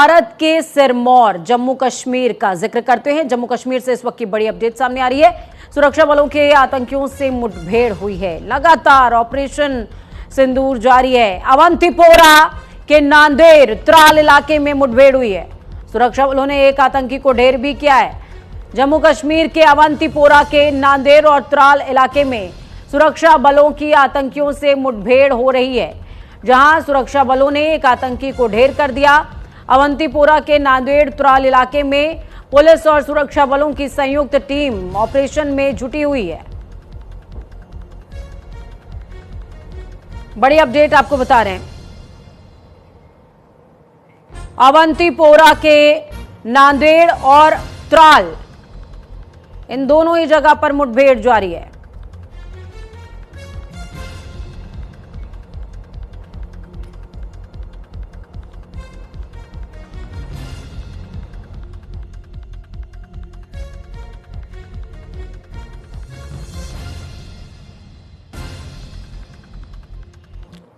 भारत के सिरमौर जम्मू कश्मीर का जिक्र करते हैं। जम्मू कश्मीर से इस वक्त की बड़ी अपडेट सामने आ रही है। सुरक्षा बलों के आतंकियों से मुठभेड़ हुई है। लगातार ऑपरेशन सिंदूर जारी है। अवंतीपोरा के नांदेड़ त्राल इलाके में मुठभेड़ हुई है। सुरक्षा बलों ने एक आतंकी को ढेर भी किया है। जम्मू कश्मीर के अवंतीपोरा के नांदेड़ और त्राल इलाके में सुरक्षा बलों की आतंकियों से मुठभेड़ हो रही है, जहां सुरक्षा बलों ने एक आतंकी को ढेर कर दिया। अवंतीपोरा के नांदेड़ त्राल इलाके में पुलिस और सुरक्षा बलों की संयुक्त टीम ऑपरेशन में जुटी हुई है। बड़ी अपडेट आपको बता रहे हैं। अवंतीपोरा के नांदेड़ और त्राल, इन दोनों ही जगह पर मुठभेड़ जारी है।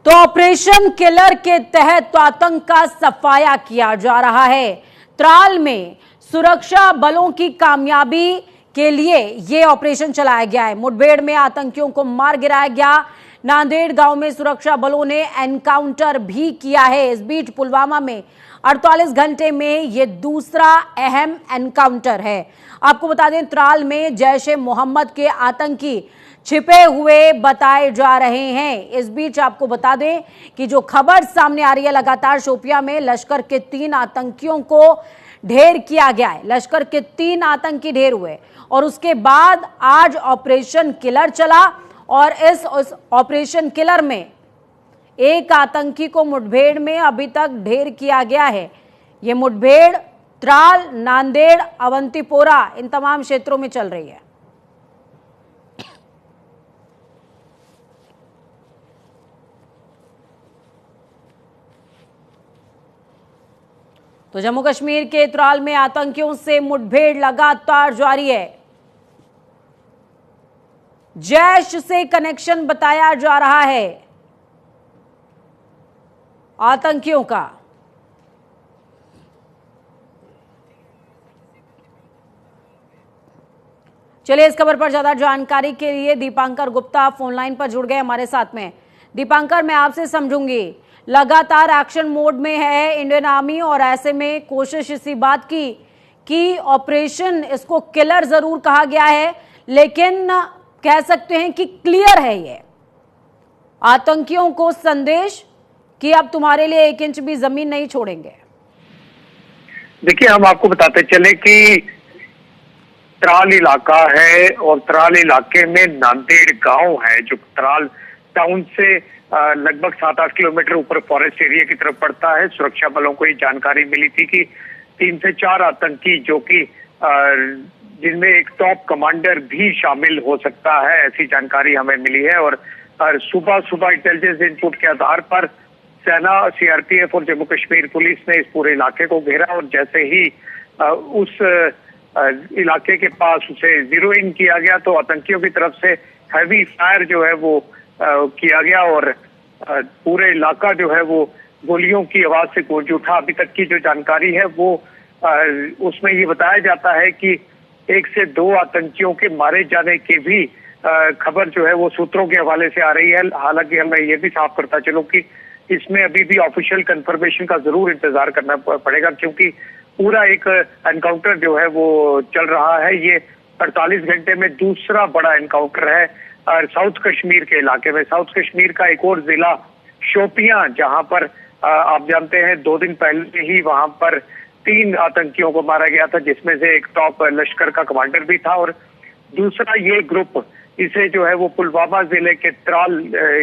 तो ऑपरेशन किलर के तहत आतंक का सफाया किया जा रहा है। त्राल में सुरक्षा बलों की कामयाबी के लिए यह ऑपरेशन चलाया गया है। मुठभेड़ में आतंकियों को मार गिराया गया। नांदेड़ गांव में सुरक्षा बलों ने एनकाउंटर भी किया है। इस बीच पुलवामा में 48 घंटे में यह दूसरा अहम एनकाउंटर है। आपको बता दें, त्राल में जैश ए मोहम्मद के आतंकी छिपे हुए बताए जा रहे हैं। इस बीच आपको बता दें कि जो खबर सामने आ रही है, लगातार शोपियां में लश्कर के 3 आतंकियों को ढेर किया गया है। लश्कर के 3 आतंकी ढेर हुए और उसके बाद आज ऑपरेशन किलर चला और इस ऑपरेशन किलर में एक आतंकी को मुठभेड़ में अभी तक ढेर किया गया है। यह मुठभेड़ त्राल, नांदेड़, अवंतीपोरा, इन तमाम क्षेत्रों में चल रही है। तो जम्मू कश्मीर के त्राल में आतंकियों से मुठभेड़ लगातार जारी है। जैश से कनेक्शन बताया जा रहा है आतंकियों का। चलिए, इस खबर पर ज्यादा जानकारी के लिए दीपांकर गुप्ता फोनलाइन पर जुड़ गए हमारे साथ में। दीपांकर, मैं आपसे समझूंगी, लगातार एक्शन मोड में है इंडियन आर्मी और ऐसे में कोशिश इसी बात की कि ऑपरेशन, इसको किलर जरूर कहा गया है, लेकिन कह सकते हैं कि क्लियर है ये आतंकियों को संदेश कि अब तुम्हारे लिए 1 इंच भी जमीन नहीं छोड़ेंगे। देखिए, हम आपको बताते चले कि त्राल इलाका है और त्राल इलाके में नांदेड़ गांव है जो त्राल टाउन से लगभग 7-8 किलोमीटर ऊपर फॉरेस्ट एरिया की तरफ पड़ता है। सुरक्षा बलों को ये जानकारी मिली थी कि 3 से 4 आतंकी, जो कि जिनमें एक टॉप कमांडर भी शामिल हो सकता है, ऐसी जानकारी हमें मिली है। और सुबह इंटेलिजेंस इनपुट के आधार पर सेना, सीआरपीएफ और जम्मू कश्मीर पुलिस ने इस पूरे इलाके को घेरा और जैसे ही उस इलाके के पास उसे जीरो इन किया गया तो आतंकियों की तरफ से हैवी फायर जो है वो किया गया और पूरे इलाका जो है वो गोलियों की आवाज से गूंज उठा। अभी तक की जो जानकारी है वो उसमें ये बताया जाता है कि 1 से 2 आतंकियों के मारे जाने की भी खबर जो है वो सूत्रों के हवाले से आ रही है। हालांकि मैं ये भी साफ करता चलूं कि इसमें अभी भी ऑफिशियल कंफर्मेशन का जरूर इंतजार करना पड़ेगा, क्योंकि पूरा एक एनकाउंटर जो है वो चल रहा है। ये 48 घंटे में दूसरा बड़ा एनकाउंटर है साउथ कश्मीर के इलाके में। साउथ कश्मीर का एक और जिला शोपियां, जहां पर आप जानते हैं 2 दिन पहले ही वहां पर 3 आतंकियों को मारा गया था, जिसमें से एक टॉप लश्कर का कमांडर भी था और दूसरा ये ग्रुप, इसे जो है वो पुलवामा जिले के त्राल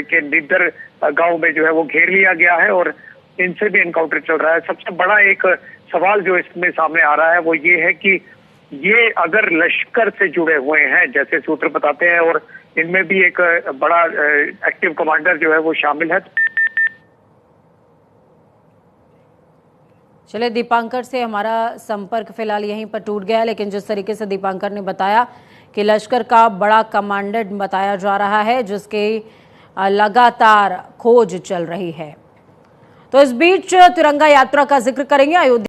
के निद्र गांव में जो है वो घेर लिया गया है और इनसे भी एनकाउंटर चल रहा है। सबसे बड़ा एक सवाल जो इसमें सामने आ रहा है वो ये है कि ये अगर लश्कर से जुड़े हुए हैं, जैसे सूत्र बताते हैं, और इनमें भी एक बड़ा एक्टिव कमांडर जो है वो शामिल है। चलिए, दीपांकर से हमारा संपर्क फिलहाल यहीं पर टूट गया, लेकिन जिस तरीके से दीपांकर ने बताया कि लश्कर का बड़ा कमांडर बताया जा रहा है जिसके लगातार खोज चल रही है। तो इस बीच तिरंगा यात्रा का जिक्र करेंगे। अयोध्या